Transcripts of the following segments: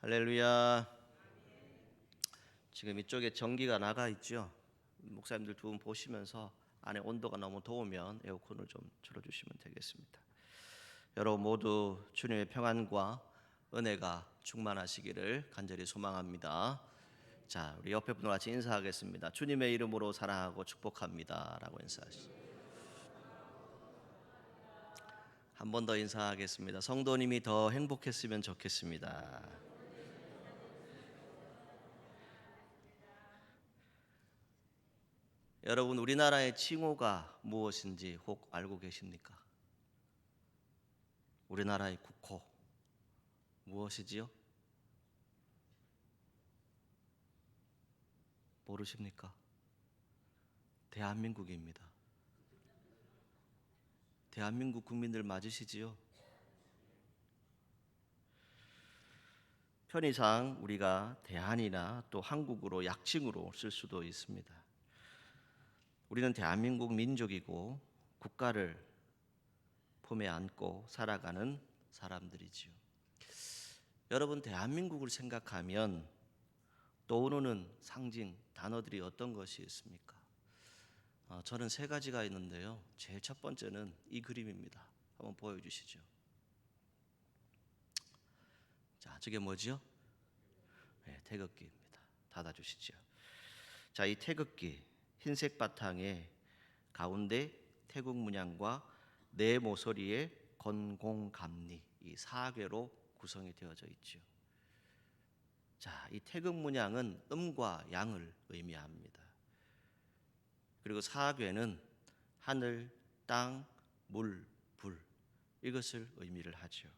할렐루야. 지금 이쪽에 전기가 나가 있죠. 목사님들 두 분 보시면서 안에 온도가 너무 더우면 에어컨을 좀 틀어주시면 되겠습니다. 여러분 모두 주님의 평안과 은혜가 충만하시기를 간절히 소망합니다. 자, 우리 옆에 분과 같이 인사하겠습니다. 주님의 이름으로 사랑하고 축복합니다라고 인사하시죠. 한 번 더 인사하겠습니다. 성도님이 더 행복했으면 좋겠습니다. 여러분 우리나라의 칭호가 무엇인지 혹 알고 계십니까? 우리나라의 국호 무엇이지요? 모르십니까? 대한민국입니다. 대한민국 국민들 맞으시지요? 편의상 우리가 대한이나 또 한국으로 약칭으로 쓸 수도 있습니다. 우리는 대한민국 민족이고 국가를 품에 안고 살아가는 사람들이지요. 여러분 대한민국을 생각하면 떠오르는 상징 단어들이 어떤 것이 있습니까? 저는 세 가지가 있는데요. 제일 첫 번째는 이 그림입니다. 한번 보여주시죠. 자, 저게 뭐지요? 네, 태극기입니다. 닫아주시죠. 자, 이 태극기 흰색 바탕에 가운데 태국 문양과 네 모서리에 건공감리 이 사괴로 구성이 되어져 있죠. 자, 이 태극 문양은 음과 양을 의미합니다. 그리고 사괴는 하늘, 땅, 물, 불 이것을 의미를 하죠.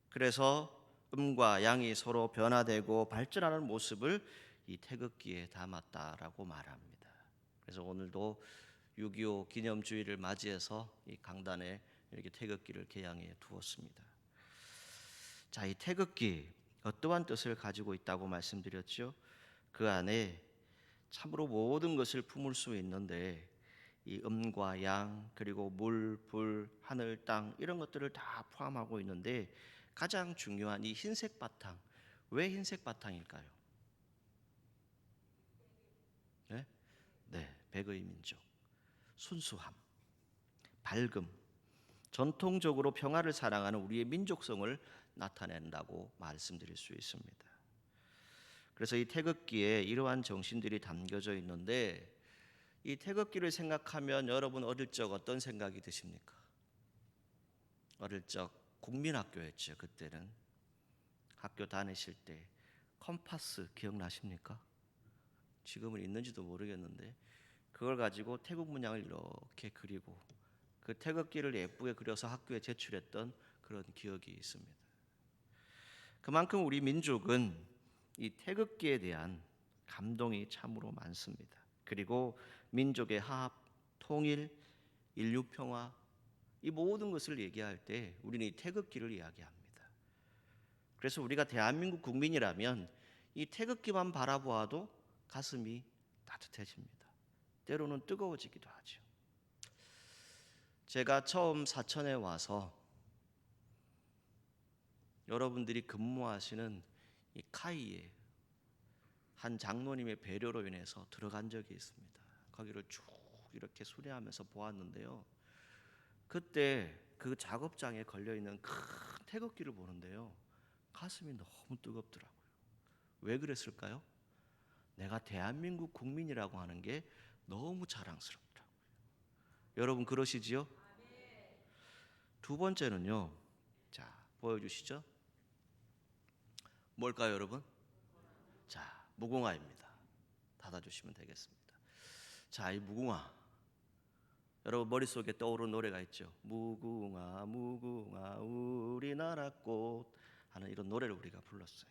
그래서 음과 양이 서로 변화되고 발전하는 모습을 이 태극기에 담았다라고 말합니다. 그래서 오늘도 6.25 기념주의를 맞이해서 이 강단에 이렇게 태극기를 개양해 두었습니다. 자, 이 태극기 어떠한 뜻을 가지고 있다고 말씀드렸죠? 그 안에 참으로 모든 것을 품을 수 있는데 이 음과 양 그리고 물, 불, 하늘, 땅 이런 것들을 다 포함하고 있는데 가장 중요한 이 흰색 바탕 왜 흰색 바탕일까요? 네? 네, 백의 민족 순수함, 밝음, 전통적으로 평화를 사랑하는 우리의 민족성을 나타낸다고 말씀드릴 수 있습니다. 그래서 이 태극기에 이러한 정신들이 담겨져 있는데 이 태극기를 생각하면 여러분 어릴 적 어떤 생각이 드십니까? 어릴 적 국민학교였죠. 그때는 학교 다니실 때 컴파스 기억나십니까? 지금은 있는지도 모르겠는데 그걸 가지고 태국 문양을 이렇게 그리고 그 태극기를 예쁘게 그려서 학교에 제출했던 그런 기억이 있습니다. 그만큼 우리 민족은 이 태극기에 대한 감동이 참으로 많습니다. 그리고 민족의 화합, 통일, 인류 평화 이 모든 것을 얘기할 때 우리는 이 태극기를 이야기합니다. 그래서 우리가 대한민국 국민이라면 이 태극기만 바라보아도 가슴이 따뜻해집니다. 때로는 뜨거워지기도 하죠. 제가 처음 사천에 와서 여러분들이 근무하시는 이 카이에 한 장로님의 배려로 인해서 들어간 적이 있습니다. 거기를 쭉 이렇게 순회하면서 보았는데요. 그때 그 작업장에 걸려 있는 큰 태극기를 보는데요. 가슴이 너무 뜨겁더라고요. 왜 그랬을까요? 내가 대한민국 국민이라고 하는 게 너무 자랑스럽더라고요. 여러분 그러시지요? 두 번째는요. 자, 보여주시죠. 뭘까요, 여러분? 자, 무궁화입니다. 닫아주시면 되겠습니다. 자, 이 무궁화. 여러분 머릿속에 떠오르는 노래가 있죠. 무궁화 무궁화 우리나라 꽃 하는 이런 노래를 우리가 불렀어요.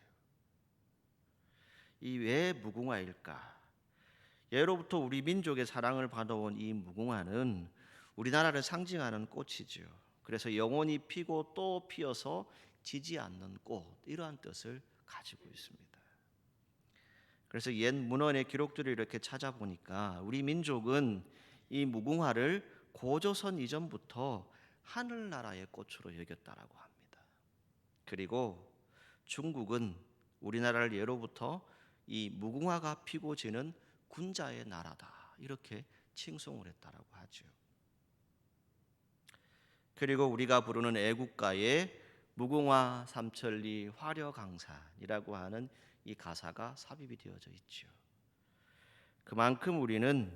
이 왜 무궁화일까? 예로부터 우리 민족의 사랑을 받아온 이 무궁화는 우리나라를 상징하는 꽃이죠. 그래서 영원히 피고 또 피어서 지지 않는 꽃 이러한 뜻을 가지고 있습니다. 그래서 옛 문헌의 기록들을 이렇게 찾아보니까 우리 민족은 이 무궁화를 고조선 이전부터 하늘나라의 꽃으로 여겼다라고 합니다. 그리고 중국은 우리나라를 예로부터 이 무궁화가 피고 지는 군자의 나라다 이렇게 칭송을 했다라고 하죠. 그리고 우리가 부르는 애국가에 무궁화 삼천리 화려강산이라고 하는 이 가사가 삽입이 되어져 있죠. 그만큼 우리는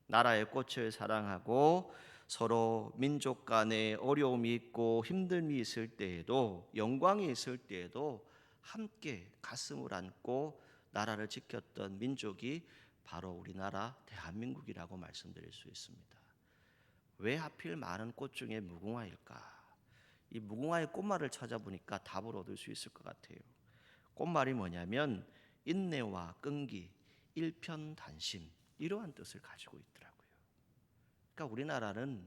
나라의 꽃을 사랑하고 서로 민족 간에 어려움이 있고 힘듦이 있을 때에도 영광이 있을 때에도 함께 가슴을 안고 나라를 지켰던 민족이 바로 우리나라 대한민국이라고 말씀드릴 수 있습니다. 왜 하필 많은 꽃 중에 무궁화일까? 이 무궁화의 꽃말을 찾아보니까 답을 얻을 수 있을 것 같아요. 꽃말이 뭐냐면 인내와 끈기, 일편단심 이러한 뜻을 가지고 있더라고요. 그러니까 우리나라는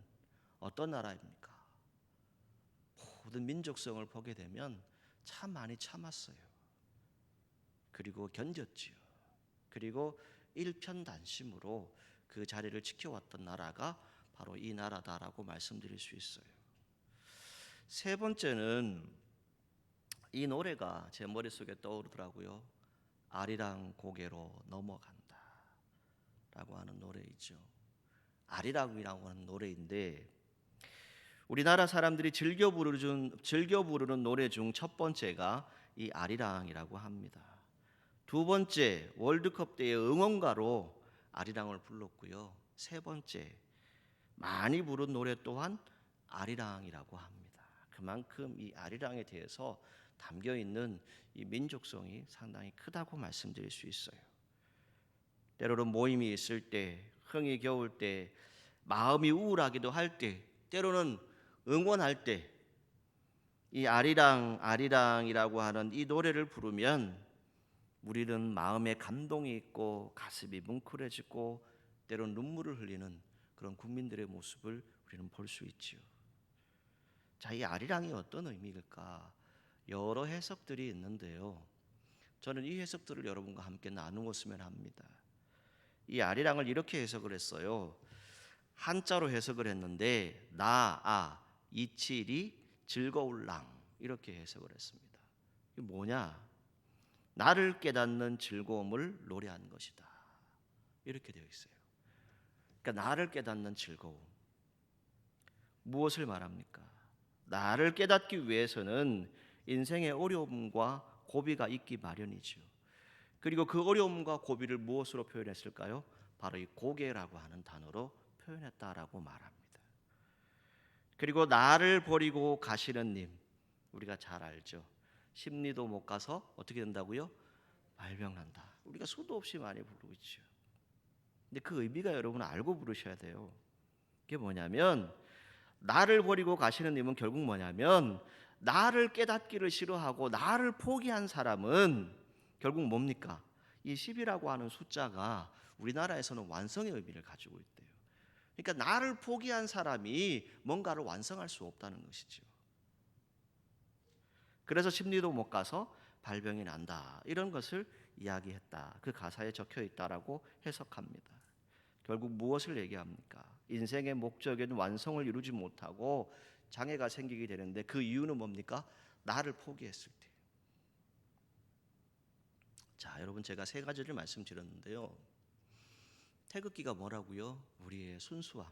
어떤 나라입니까? 모든 민족성을 보게 되면 참 많이 참았어요. 그리고 견뎠지요. 그리고 일편단심으로 그 자리를 지켜왔던 나라가 바로 이 나라다라고 말씀드릴 수 있어요. 세 번째는 이 노래가 제 머릿속에 떠오르더라고요. 아리랑 고개로 넘어간다 라고 하는 노래이죠. 아리랑이라고 하는 노래인데 우리나라 사람들이 즐겨 부르는 노래 중 첫 번째가 이 아리랑이라고 합니다. 두 번째 월드컵 때의 응원가로 아리랑을 불렀고요. 세 번째 많이 부른 노래 또한 아리랑이라고 합니다. 그만큼 이 아리랑에 대해서 담겨 있는 이 민족성이 상당히 크다고 말씀드릴 수 있어요. 때로는 모임이 있을 때, 흥이 겨울 때, 마음이 우울하기도 할 때, 때로는 응원할 때, 이 아리랑 아리랑이라고 하는 이 노래를 부르면 우리는 마음에 감동이 있고 가슴이 뭉클해지고 때로는 눈물을 흘리는 그런 국민들의 모습을 우리는 볼 수 있지요. 자, 이 아리랑이 어떤 의미일까? 여러 해석들이 있는데요. 저는 이 해석들을 여러분과 함께 나누었으면 합니다. 이 아리랑을 이렇게 해석을 했어요. 한자로 해석을 했는데 이칠이 즐거울 랑 이렇게 해석을 했습니다. 이게 뭐냐? 나를 깨닫는 즐거움을 노래한 것이다. 이렇게 되어 있어요. 그러니까 나를 깨닫는 즐거움. 무엇을 말합니까? 나를 깨닫기 위해서는 인생의 어려움과 고비가 있기 마련이죠. 그리고 그 어려움과 고비를 무엇으로 표현했을까요? 바로 이 고개라고 하는 단어로 표현했다라고 말합니다. 그리고 나를 버리고 가시는 님, 우리가 잘 알죠. 십리도 못 가서 어떻게 된다고요? 발병난다. 우리가 수도 없이 많이 부르고 있죠. 근데 그 의미가 여러분 알고 부르셔야 돼요. 그게 뭐냐면 나를 버리고 가시는 님은 결국 뭐냐면 나를 깨닫기를 싫어하고 나를 포기한 사람은 결국 뭡니까? 이 10이라고 하는 숫자가 우리나라에서는 완성의 의미를 가지고 있대요. 그러니까 나를 포기한 사람이 뭔가를 완성할 수 없다는 것이죠. 그래서 십리도 못 가서 발병이 난다. 이런 것을 이야기했다. 그 가사에 적혀 있다라고 해석합니다. 결국 무엇을 얘기합니까? 인생의 목적인 완성을 이루지 못하고 장애가 생기게 되는데 그 이유는 뭡니까? 나를 포기했을 때. 자, 여러분 제가 세 가지를 말씀드렸는데요. 태극기가 뭐라고요? 우리의 순수함,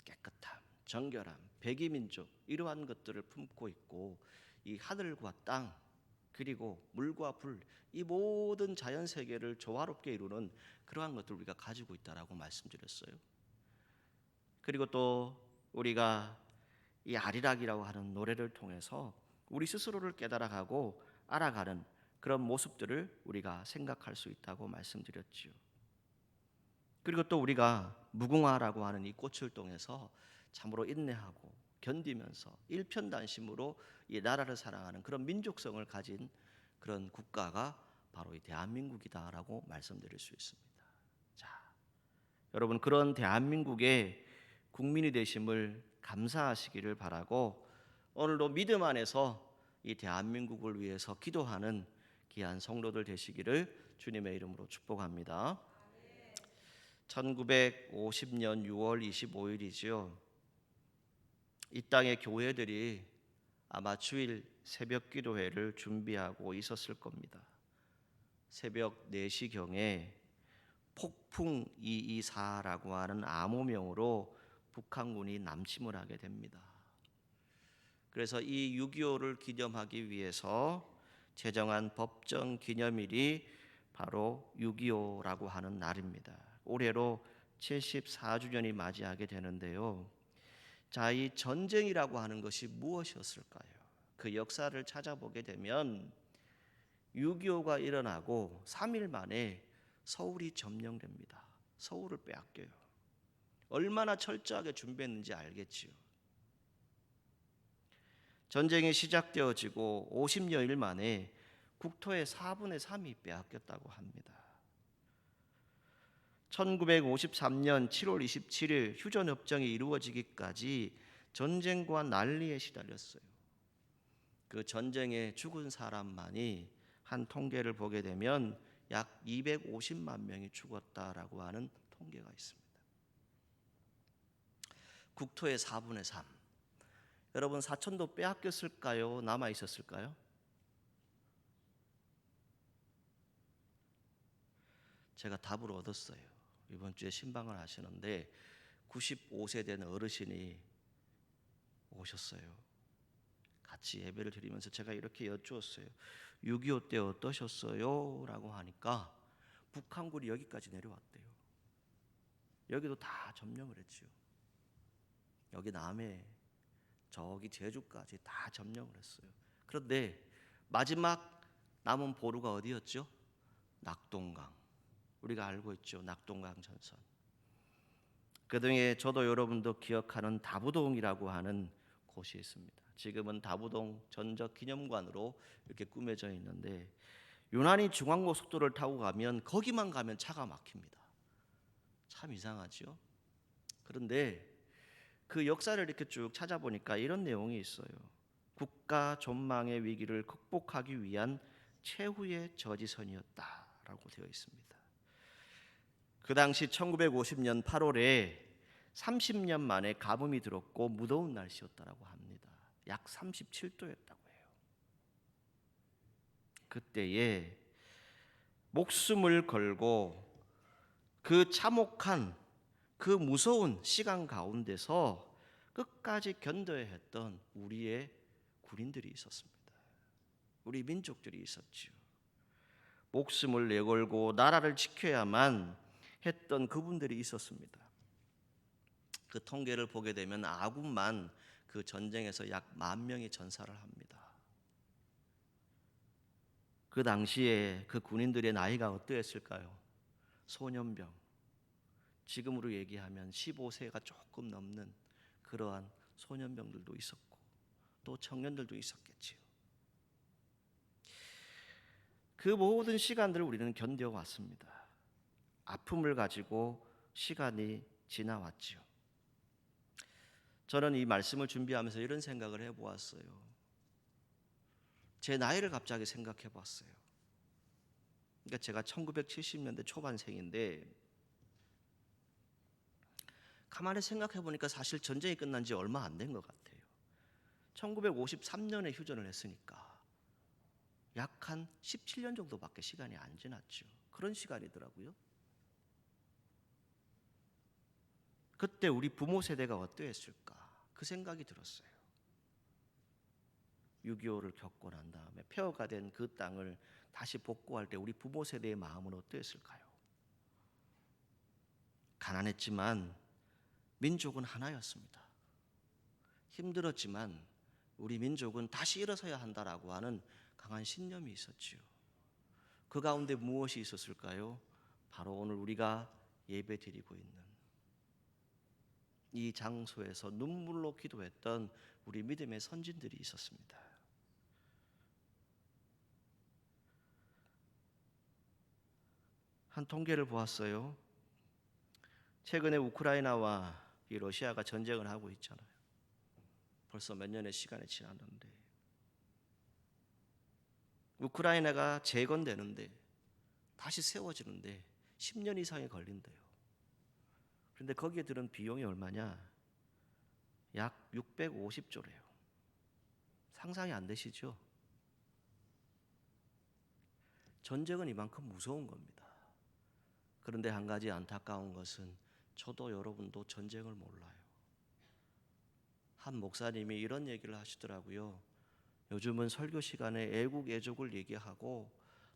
깨끗함, 정결함, 백이민족 이러한 것들을 품고 있고 이 하늘과 땅 그리고 물과 불 이 모든 자연 세계를 조화롭게 이루는 그러한 것들을 우리가 가지고 있다라고 말씀드렸어요. 그리고 또 우리가 이 아리랑이라고 하는 노래를 통해서 우리 스스로를 깨달아가고 알아가는 그런 모습들을 우리가 생각할 수 있다고 말씀드렸지요. 그리고 또 우리가 무궁화라고 하는 이 꽃을 통해서 참으로 인내하고 견디면서 일편단심으로 이 나라를 사랑하는 그런 민족성을 가진 그런 국가가 바로 이 대한민국이다라고 말씀드릴 수 있습니다. 자, 여러분 그런 대한민국의 국민이 되심을 감사하시기를 바라고 오늘도 믿음 안에서 이 대한민국을 위해서 기도하는 귀한 성도들 되시기를 주님의 이름으로 축복합니다. 1950년 6월 25일이지요. 이 땅의 교회들이 아마 주일 새벽 기도회를 준비하고 있었을 겁니다. 새벽 4시경에 폭풍 224라고 하는 암호명으로 북한군이 남침을 하게 됩니다. 그래서 이 6.25를 기념하기 위해서 제정한 법정 기념일이 바로 6.25라고 하는 날입니다. 올해로 74주년이 맞이하게 되는데요. 자, 이 전쟁이라고 하는 것이 무엇이었을까요? 그 역사를 찾아보게 되면 6.25가 일어나고 3일 만에 서울이 점령됩니다. 서울을 빼앗겨요. 얼마나 철저하게 준비했는지 알겠지요. 전쟁이 시작되어지고 50여일 만에 국토의 4분의 3이 빼앗겼다고 합니다. 1953년 7월 27일 휴전협정이 이루어지기까지 전쟁과 난리에 시달렸어요. 그 전쟁에 죽은 사람만이 한 통계를 보게 되면 약 250만 명이 죽었다라고 하는 통계가 있습니다. 국토의 4분의 3. 여러분, 사천도 빼앗겼을까요? 남아 있었을까요? 제가 답을 얻었어요. 이번 주에 신방을 하시는데 95세 된 어르신이 오셨어요. 같이 예배를 드리면서 제가 이렇게 여쭈었어요. 6.25 때 어떠셨어요? 라고 하니까 북한군이 여기까지 내려왔대요. 여기도 다 점령을 했지요. 여기 남해, 저기 제주까지 다 점령을 했어요. 그런데 마지막 남은 보루가 어디였죠? 낙동강. 우리가 알고 있죠. 낙동강 전선. 그중에 저도 여러분도 기억하는 다부동이라고 하는 곳이 있습니다. 지금은 다부동 전적기념관으로 이렇게 꾸며져 있는데 유난히 중앙고속도로를 타고 가면 거기만 가면 차가 막힙니다. 참 이상하죠. 그런데 그 역사를 이렇게 쭉 찾아보니까 이런 내용이 있어요. 국가 전망의 위기를 극복하기 위한 최후의 저지선이었다라고 되어 있습니다. 그 당시 1950년 8월에 30년 만에 가뭄이 들었고 무더운 날씨였다라고 합니다. 약 37도였다고 해요. 그때에 목숨을 걸고 그 참혹한 그 무서운 시간 가운데서 끝까지 견뎌야 했던 우리의 군인들이 있었습니다. 우리 민족들이 있었지요. 목숨을 내걸고 나라를 지켜야만 했던 그분들이 있었습니다. 그 통계를 보게 되면 아군만 그 전쟁에서 약 10,000명이 전사를 합니다. 그 당시에 그 군인들의 나이가 어떠했을까요? 소년병. 지금으로 얘기하면 15세가 조금 넘는 그러한 소년병들도 있었고 또 청년들도 있었겠지요. 그 모든 시간들을 우리는 견뎌왔습니다. 아픔을 가지고 시간이 지나왔지요. 저는 이 말씀을 준비하면서 이런 생각을 해보았어요. 제 나이를 갑자기 생각해 봤어요. 그러니까 제가 1970년대 초반생인데 가만히 생각해 보니까 사실 전쟁이 끝난 지 얼마 안 된 것 같아요. 1953년에 휴전을 했으니까 약 한 17년 정도밖에 시간이 안 지났죠. 그런 시간이더라고요. 그때 우리 부모 세대가 어떠했을까? 그 생각이 들었어요. 6.25를 겪고 난 다음에 폐허가 된 그 땅을 다시 복구할 때 우리 부모 세대의 마음은 어떠했을까요? 가난했지만 민족은 하나였습니다. 힘들었지만 우리 민족은 다시 일어서야 한다라고 하는 강한 신념이 있었지요. 그 가운데 무엇이 있었을까요? 바로 오늘 우리가 예배드리고 있는 이 장소에서 눈물로 기도했던 우리 믿음의 선진들이 있었습니다. 한 통계를 보았어요. 최근에 우크라이나와 이 러시아가 전쟁을 하고 있잖아요. 벌써 몇 년의 시간이 지났는데 우크라이나가 재건되는데 다시 세워지는데 10년 이상이 걸린대요. 그런데 거기에 드는 비용이 얼마냐? 약 650조래요. 상상이 안 되시죠? 전쟁은 이만큼 무서운 겁니다. 그런데 한 가지 안타까운 것은 저도 여러분도 전쟁을 몰라요. 한 목사님이 이런 얘기를 하시더라고요. 요즘은 설교 시간에 애국 애족을 얘기하고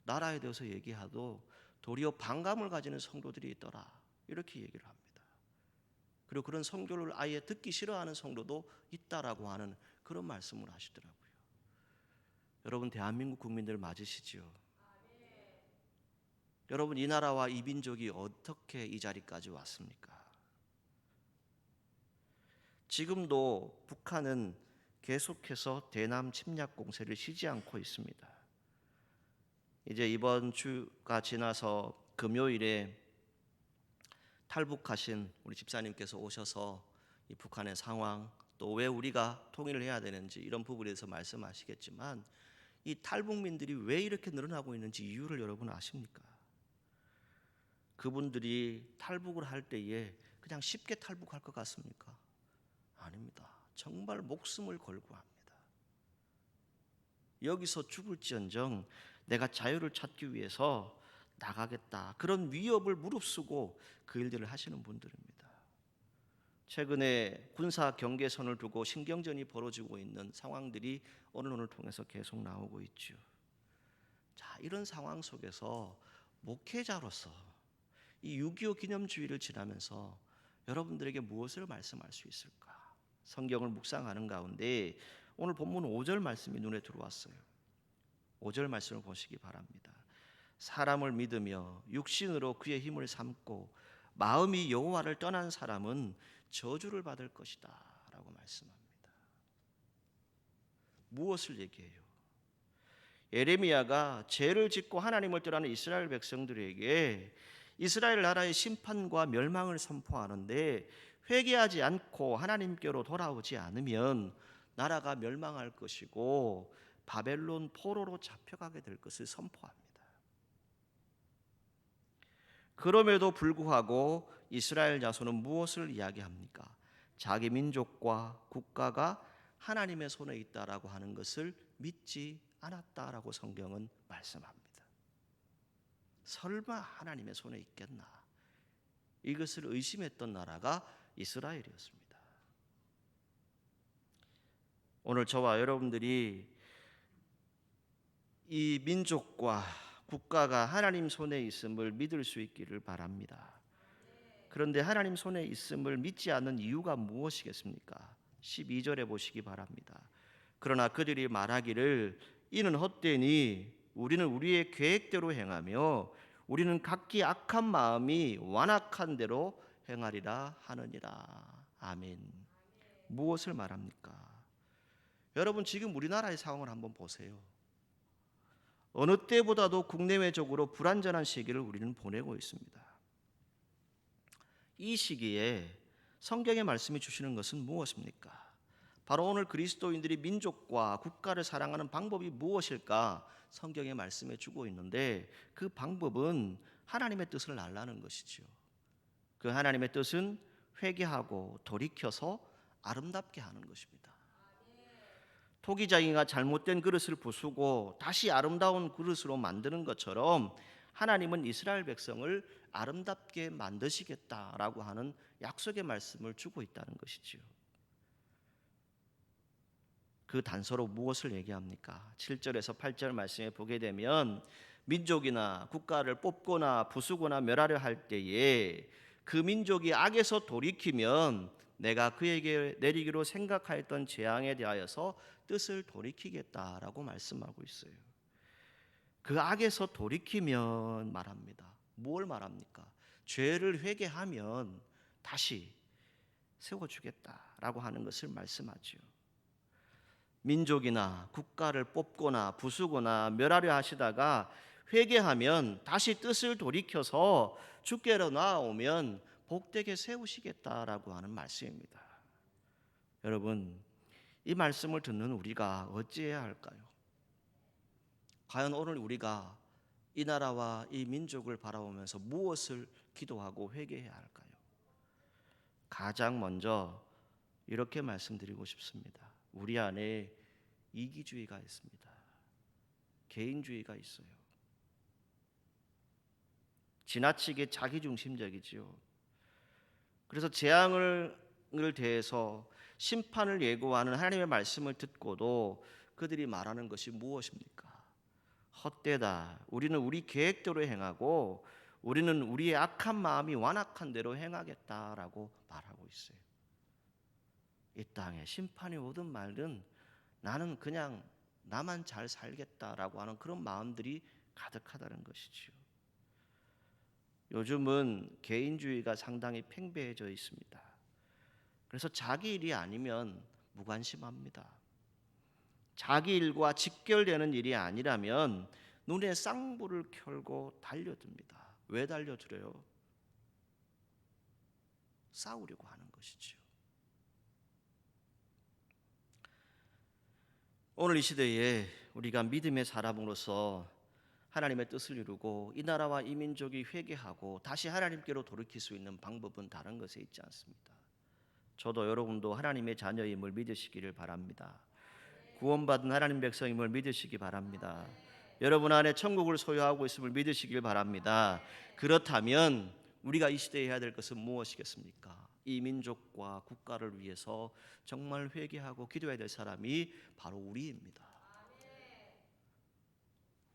나라에 대해서 얘기하도 도리어 반감을 가지는 성도들이 있더라. 이렇게 얘기를 합니다. 그리고 그런 성교를 아예 듣기 싫어하는 성도도 있다라고 하는 그런 말씀을 하시더라고요. 여러분 대한민국 국민들 맞으시지요? 여러분 이 나라와 이 민족이 어떻게 이 자리까지 왔습니까? 지금도 북한은 계속해서 대남 침략 공세를 쉬지 않고 있습니다. 이제 이번 주가 지나서 금요일에 탈북하신 우리 집사님께서 오셔서 이 북한의 상황 또 왜 우리가 통일을 해야 되는지 이런 부분에 대해서 말씀하시겠지만 이 탈북민들이 왜 이렇게 늘어나고 있는지 이유를 여러분 아십니까? 그분들이 탈북을 할 때에 그냥 쉽게 탈북할 것 같습니까? 아닙니다. 정말 목숨을 걸고 합니다. 여기서 죽을지언정 내가 자유를 찾기 위해서 나가겠다. 그런 위협을 무릅쓰고 그 일들을 하시는 분들입니다. 최근에 군사 경계선을 두고 신경전이 벌어지고 있는 상황들이 언론을 통해서 계속 나오고 있죠. 자, 이런 상황 속에서 목회자로서 이 6.25 기념주의를 지나면서 여러분들에게 무엇을 말씀할 수 있을까? 성경을 묵상하는 가운데 오늘 본문 5절 말씀이 눈에 들어왔어요. 5절 말씀을 보시기 바랍니다. 사람을 믿으며 육신으로 그의 힘을 삼고 마음이 여호와를 떠난 사람은 저주를 받을 것이다 라고 말씀합니다. 무엇을 얘기해요? 예레미야가 죄를 짓고 하나님을 떠나는 이스라엘 백성들에게 이스라엘 나라의 심판과 멸망을 선포하는데 회개하지 않고 하나님께로 돌아오지 않으면 나라가 멸망할 것이고 바벨론 포로로 잡혀가게 될 것을 선포합니다. 그럼에도 불구하고 이스라엘 자손은 무엇을 이야기합니까? 자기 민족과 국가가 하나님의 손에 있다라고 하는 것을 믿지 않았다라고 성경은 말씀합니다. 설마 하나님의 손에 있겠나? 이것을 의심했던 나라가 이스라엘이었습니다. 오늘 저와 여러분들이 이 민족과 국가가 하나님 손에 있음을 믿을 수 있기를 바랍니다. 그런데 하나님 손에 있음을 믿지 않는 이유가 무엇이겠습니까? 12절에 보시기 바랍니다. 그러나 그들이 말하기를 이는 헛되니 우리는 우리의 계획대로 행하며 우리는 각기 악한 마음이 완악한 대로 행하리라 하느니라. 아멘. 무엇을 말합니까? 여러분 지금 우리나라의 상황을 한번 보세요. 어느 때보다도 국내외적으로 불안전한 시기를 우리는 보내고 있습니다. 이 시기에 성경의 말씀이 주시는 것은 무엇입니까? 바로 오늘 그리스도인들이 민족과 국가를 사랑하는 방법이 무엇일까? 성경의 말씀에 주고 있는데 그 방법은 하나님의 뜻을 알라는 것이죠. 그 하나님의 뜻은 회개하고 돌이켜서 아름답게 하는 것입니다. 토기장이가 잘못된 그릇을 부수고 다시 아름다운 그릇으로 만드는 것처럼 하나님은 이스라엘 백성을 아름답게 만드시겠다라고 하는 약속의 말씀을 주고 있다는 것이지요. 그 단서로 무엇을 얘기합니까? 7절에서 8절 말씀에 보게 되면 민족이나 국가를 뽑거나 부수거나 멸하려 할 때에 그 민족이 악에서 돌이키면 내가 그에게 내리기로 생각하였던 재앙에 대하여서 뜻을 돌이키겠다라고 말씀하고 있어요. 그 악에서 돌이키면 말합니다. 뭘 말합니까? 죄를 회개하면 다시 세워주겠다라고 하는 것을 말씀하죠. 민족이나 국가를 뽑거나 부수거나 멸하려 하시다가 회개하면 다시 뜻을 돌이켜서 주께로 나아오면 복되게 세우시겠다라고 하는 말씀입니다. 여러분, 이 말씀을 듣는 우리가 어찌해야 할까요? 과연 오늘 우리가 이 나라와 이 민족을 바라보면서 무엇을 기도하고 회개해야 할까요? 가장 먼저 이렇게 말씀드리고 싶습니다. 우리 안에 이기주의가 있습니다. 개인주의가 있어요. 지나치게 자기중심적이지요. 그래서 재앙을 대해서 심판을 예고하는 하나님의 말씀을 듣고도 그들이 말하는 것이 무엇입니까? 헛되다. 우리는 우리 계획대로 행하고 우리는 우리의 악한 마음이 완악한 대로 행하겠다라고 말하고 있어요. 이 땅에 심판이 오든 말든 나는 그냥 나만 잘 살겠다라고 하는 그런 마음들이 가득하다는 것이지요. 요즘은 개인주의가 상당히 팽배해져 있습니다. 그래서 자기 일이 아니면 무관심합니다. 자기 일과 직결되는 일이 아니라면 눈에 쌍불을 켜고 달려듭니다. 왜 달려들어요? 싸우려고 하는 것이지요. 오늘 이 시대에 우리가 믿음의 사람으로서 하나님의 뜻을 이루고 이 나라와 이 민족이 회개하고 다시 하나님께로 돌이킬 수 있는 방법은 다른 것에 있지 않습니다. 저도 여러분도 하나님의 자녀임을 믿으시기를 바랍니다. 구원받은 하나님 백성임을 믿으시기 바랍니다. 여러분 안에 천국을 소유하고 있음을 믿으시길 바랍니다. 그렇다면 우리가 이 시대에 해야 될 것은 무엇이겠습니까? 이 민족과 국가를 위해서 정말 회개하고 기도해야 될 사람이 바로 우리입니다.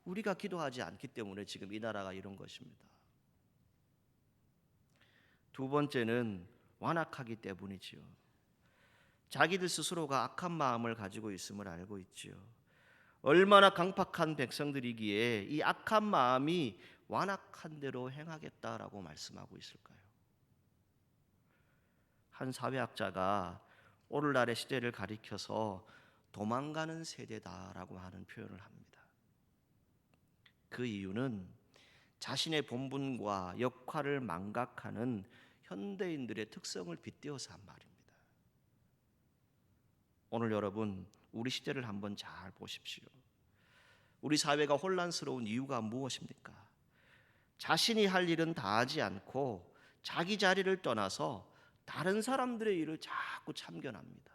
우리가 기도하지 않기 때문에 지금 이 나라가 이런 것입니다. 두 번째는 완악하기 때문이지요. 자기들 스스로가 악한 마음을 가지고 있음을 알고 있지요. 얼마나 강팍한 백성들이기에 이 악한 마음이 완악한 대로 행하겠다라고 말씀하고 있을까요? 한 사회학자가 오늘날의 시대를 가리켜서 도망가는 세대다라고 하는 표현을 합니다. 그 이유는 자신의 본분과 역할을 망각하는 현대인들의 특성을 빗대어서 한 말입니다. 오늘 여러분 우리 시대를 한번 잘 보십시오. 우리 사회가 혼란스러운 이유가 무엇입니까? 자신이 할 일은 다 하지 않고 자기 자리를 떠나서 다른 사람들의 일을 자꾸 참견합니다.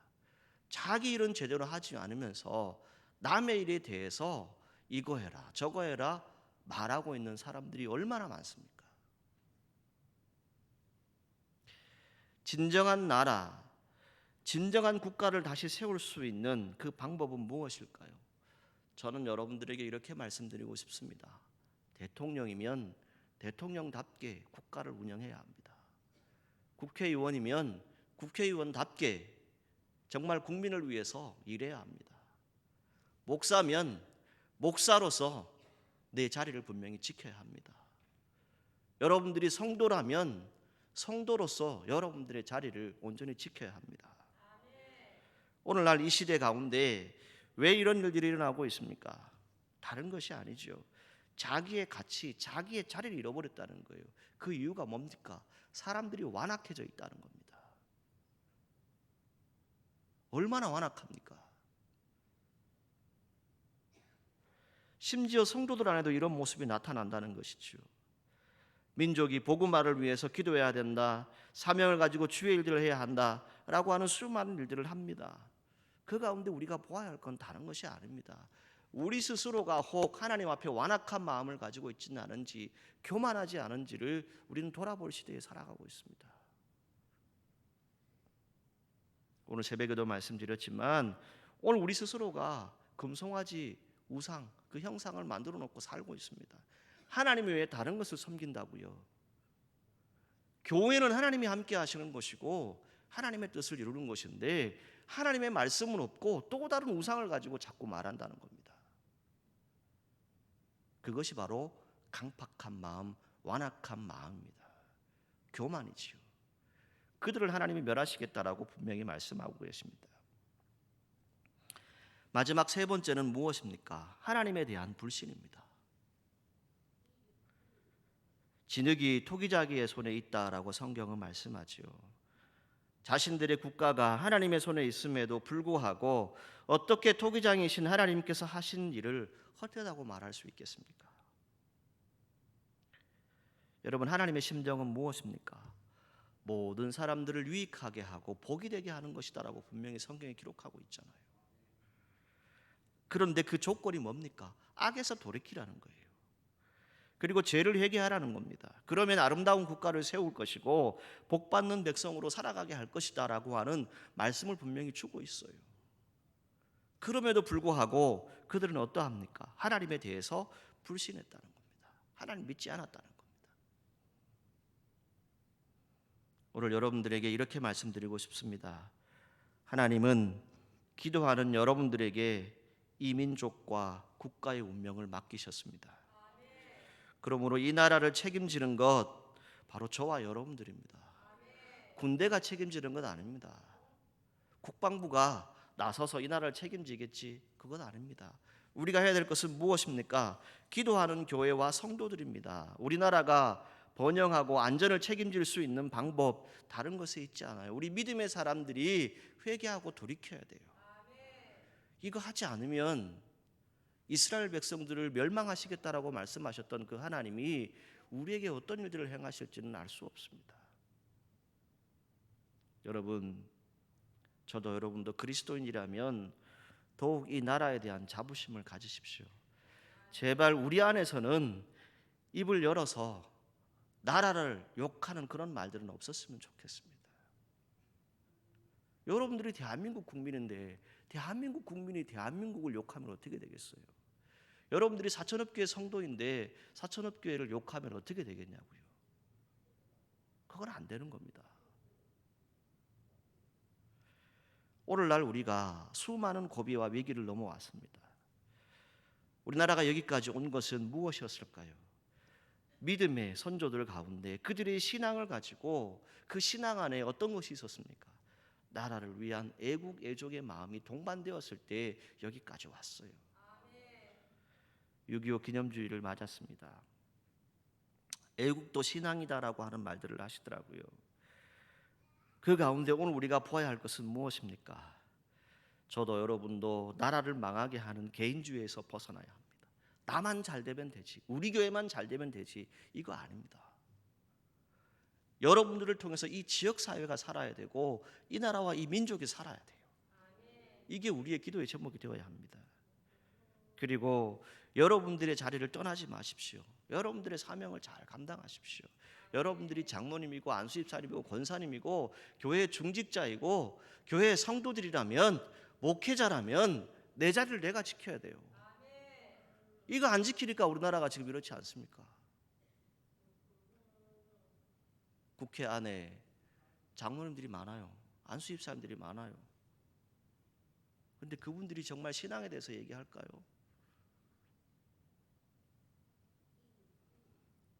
자기 일은 제대로 하지 않으면서 남의 일에 대해서 이거 해라 저거 해라 말하고 있는 사람들이 얼마나 많습니까? 진정한 나라, 진정한 국가를 다시 세울 수 있는 그 방법은 무엇일까요? 저는 여러분들에게 이렇게 말씀드리고 싶습니다. 대통령이면 대통령답게 국가를 운영해야 합니다. 국회의원이면 국회의원답게 정말 국민을 위해서 일해야 합니다. 목사면 목사로서 내 자리를 분명히 지켜야 합니다. 여러분들이 성도라면 성도로서 여러분들의 자리를 온전히 지켜야 합니다. 오늘날 이 시대 가운데 왜 이런 일들이 일어나고 있습니까? 다른 것이 아니죠. 자기의 가치, 자기의 자리를 잃어버렸다는 거예요. 그 이유가 뭡니까? 사람들이 완악해져 있다는 겁니다. 얼마나 완악합니까? 심지어 성도들 안에도 이런 모습이 나타난다는 것이죠. 민족이 복음화를 위해서 기도해야 된다, 사명을 가지고 주의 일들을 해야 한다라고 하는 수많은 일들을 합니다. 그 가운데 우리가 보아야 할 건 다른 것이 아닙니다. 우리 스스로가 혹 하나님 앞에 완악한 마음을 가지고 있지는 않은지, 교만하지 않은지를 우리는 돌아볼 시대에 살아가고 있습니다. 오늘 새벽에도 말씀드렸지만 오늘 우리 스스로가 금송아지 우상 그 형상을 만들어 놓고 살고 있습니다. 하나님 외에 다른 것을 섬긴다고요. 교회는 하나님이 함께 하시는 것이고 하나님의 뜻을 이루는 것인데 하나님의 말씀은 없고 또 다른 우상을 가지고 자꾸 말한다는 겁니다. 그것이 바로 강팍한 마음, 완악한 마음입니다. 교만이지요. 그들을 하나님이 멸하시겠다라고 분명히 말씀하고 계십니다. 마지막 세 번째는 무엇입니까? 하나님에 대한 불신입니다. 진흙이 토기자기의 손에 있다라고 성경은 말씀하지요. 자신들의 국가가 하나님의 손에 있음에도 불구하고 어떻게 토기장이신 하나님께서 하신 일을 헛되다고 말할 수 있겠습니까? 여러분 하나님의 심정은 무엇입니까? 모든 사람들을 유익하게 하고 복이 되게 하는 것이다라고 분명히 성경에 기록하고 있잖아요. 그런데 그 조건이 뭡니까? 악에서 돌이키라는 거예요. 그리고 죄를 회개하라는 겁니다. 그러면 아름다운 국가를 세울 것이고 복받는 백성으로 살아가게 할 것이다라고 하는 말씀을 분명히 주고 있어요. 그럼에도 불구하고 그들은 어떠합니까? 하나님에 대해서 불신했다는 겁니다. 하나님 믿지 않았다는 겁니다. 오늘 여러분들에게 이렇게 말씀드리고 싶습니다. 하나님은 기도하는 여러분들에게 이 민족과 국가의 운명을 맡기셨습니다. 그러므로 이 나라를 책임지는 것 바로 저와 여러분들입니다. 군대가 책임지는 것 아닙니다. 국방부가 나서서 이 나라를 책임지겠지, 그건 아닙니다. 우리가 해야 될 것은 무엇입니까? 기도하는 교회와 성도들입니다. 우리나라가 번영하고 안전을 책임질 수 있는 방법 다른 것에 있지 않아요. 우리 믿음의 사람들이 회개하고 돌이켜야 돼요. 이거 하지 않으면 이스라엘 백성들을 멸망하시겠다라고 말씀하셨던 그 하나님이 우리에게 어떤 일들을 행하실지는 알 수 없습니다. 여러분, 저도 여러분도 그리스도인이라면 더욱 이 나라에 대한 자부심을 가지십시오. 제발 우리 안에서는 입을 열어서 나라를 욕하는 그런 말들은 없었으면 좋겠습니다. 여러분들이 대한민국 국민인데 대한민국 국민이 대한민국을 욕하면 어떻게 되겠어요? 여러분들이 사천업교회 성도인데 사천업교회를 욕하면 어떻게 되겠냐고요. 그건 안 되는 겁니다. 오늘날 우리가 수많은 고비와 위기를 넘어왔습니다. 우리나라가 여기까지 온 것은 무엇이었을까요? 믿음의 선조들 가운데 그들의 신앙을 가지고 그 신앙 안에 어떤 것이 있었습니까? 나라를 위한 애국 애족의 마음이 동반되었을 때 여기까지 왔어요. 6.25 기념주의를 맞았습니다. 애국도 신앙이다라고 하는 말들을 하시더라고요. 그 가운데 오늘 우리가 보아야 할 것은 무엇입니까? 저도 여러분도 나라를 망하게 하는 개인주의에서 벗어나야 합니다. 나만 잘 되면 되지, 우리 교회만 잘 되면 되지, 이거 아닙니다. 여러분들을 통해서 이 지역사회가 살아야 되고 이 나라와 이 민족이 살아야 돼요. 이게 우리의 기도의 제목이 되어야 합니다. 그리고 여러분들의 자리를 떠나지 마십시오. 여러분들의 사명을 잘 감당하십시오. 여러분들이 장로님이고 안수집사님이고 권사님이고 교회 중직자이고 교회 성도들이라면, 목회자라면 내 자리를 내가 지켜야 돼요. 이거 안 지키니까 우리나라가 지금 이렇지 않습니까? 국회 안에 장로님들이 많아요. 안수집사님들이 많아요. 그런데 그분들이 정말 신앙에 대해서 얘기할까요?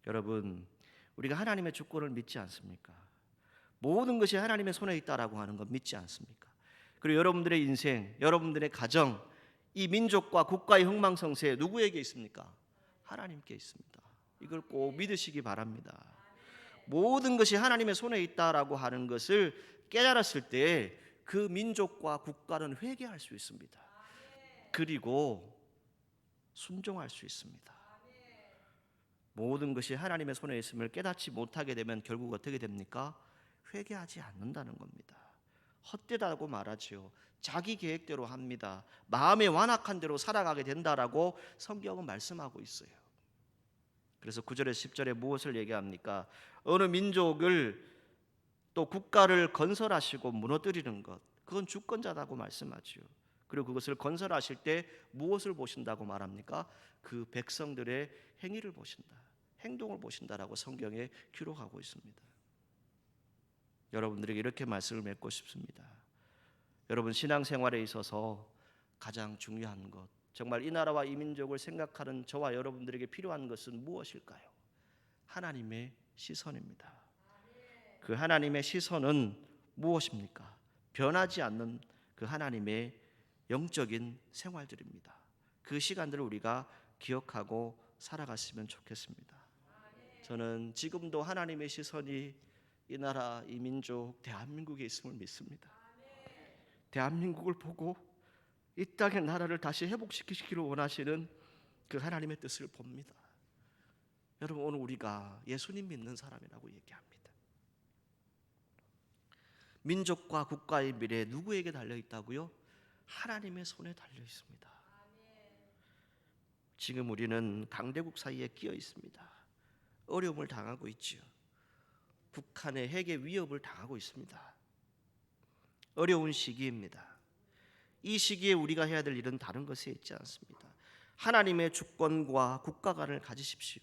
여러분, 우리가 하나님의 주권을 믿지 않습니까? 모든 것이 하나님의 손에 있다라고 하는 건 믿지 않습니까? 그리고 여러분들의 인생, 여러분들의 가정, 이 민족과 국가의 흥망성쇠 누구에게 있습니까? 하나님께 있습니다. 이걸 꼭 믿으시기 바랍니다. 모든 것이 하나님의 손에 있다라고 하는 것을 깨달았을 때 그 민족과 국가는 회개할 수 있습니다. 그리고 순종할 수 있습니다. 모든 것이 하나님의 손에 있음을 깨닫지 못하게 되면 결국 어떻게 됩니까? 회개하지 않는다는 겁니다. 헛되다고 말하지요. 자기 계획대로 합니다. 마음의 완악한 대로 살아가게 된다라고 성경은 말씀하고 있어요. 그래서 9절에 10절에 무엇을 얘기합니까? 어느 민족을 또 국가를 건설하시고 무너뜨리는 것, 그건 주권자라고 말씀하지요. 그리고 그것을 건설하실 때 무엇을 보신다고 말합니까? 그 백성들의 행위를 보신다, 행동을 보신다라고 성경에 기록하고 있습니다. 여러분들에게 이렇게 말씀을 맺고 싶습니다. 여러분, 신앙생활에 있어서 가장 중요한 것, 정말 이 나라와 이 민족을 생각하는 저와 여러분들에게 필요한 것은 무엇일까요? 하나님의 시선입니다. 그 하나님의 시선은 무엇입니까? 변하지 않는 그 하나님의 영적인 생활들입니다. 그 시간들을 우리가 기억하고 살아갔으면 좋겠습니다. 저는 지금도 하나님의 시선이 이 나라, 이 민족, 대한민국에 있음을 믿습니다. 대한민국을 보고 이 땅의 나라를 다시 회복시키시기를 원하시는 그 하나님의 뜻을 봅니다. 여러분, 오늘 우리가 예수님 믿는 사람이라고 얘기합니다. 민족과 국가의 미래 누구에게 달려 있다고요? 하나님의 손에 달려 있습니다. 지금 우리는 강대국 사이에 끼어 있습니다. 어려움을 당하고 있지요. 북한의 핵의 위협을 당하고 있습니다. 어려운 시기입니다. 이 시기에 우리가 해야 될 일은 다른 것에 있지 않습니다. 하나님의 주권과 국가관을 가지십시오.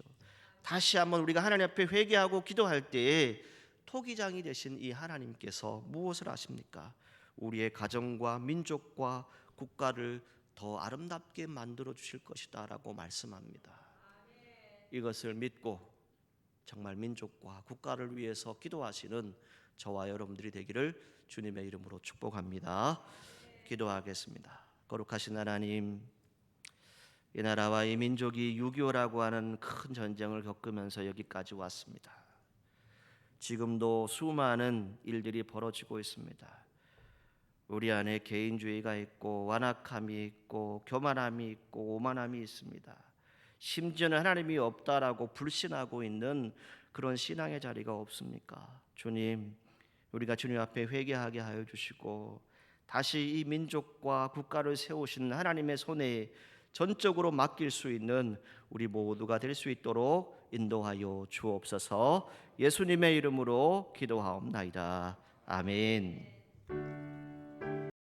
다시 한번 우리가 하나님 앞에 회개하고 기도할 때에 토기장이 되신 이 하나님께서 무엇을 하십니까? 우리의 가정과 민족과 국가를 더 아름답게 만들어 주실 것이다 라고 말씀합니다. 이것을 믿고 정말 민족과 국가를 위해서 기도하시는 저와 여러분들이 되기를 주님의 이름으로 축복합니다. 기도하겠습니다. 거룩하신 하나님, 이 나라와 이 민족이 6.25라고 하는 큰 전쟁을 겪으면서 여기까지 왔습니다. 지금도 수많은 일들이 벌어지고 있습니다. 우리 안에 개인주의가 있고 완악함이 있고 교만함이 있고 오만함이 있습니다. 심지어는 하나님이 없다라고 불신하고 있는 그런 신앙의 자리가 없습니까? 주님, 우리가 주님 앞에 회개하게 하여 주시고 다시 이 민족과 국가를 세우시는 하나님의 손에 전적으로 맡길 수 있는 우리 모두가 될 수 있도록 인도하여 주옵소서. 예수님의 이름으로 기도하옵나이다. 아멘.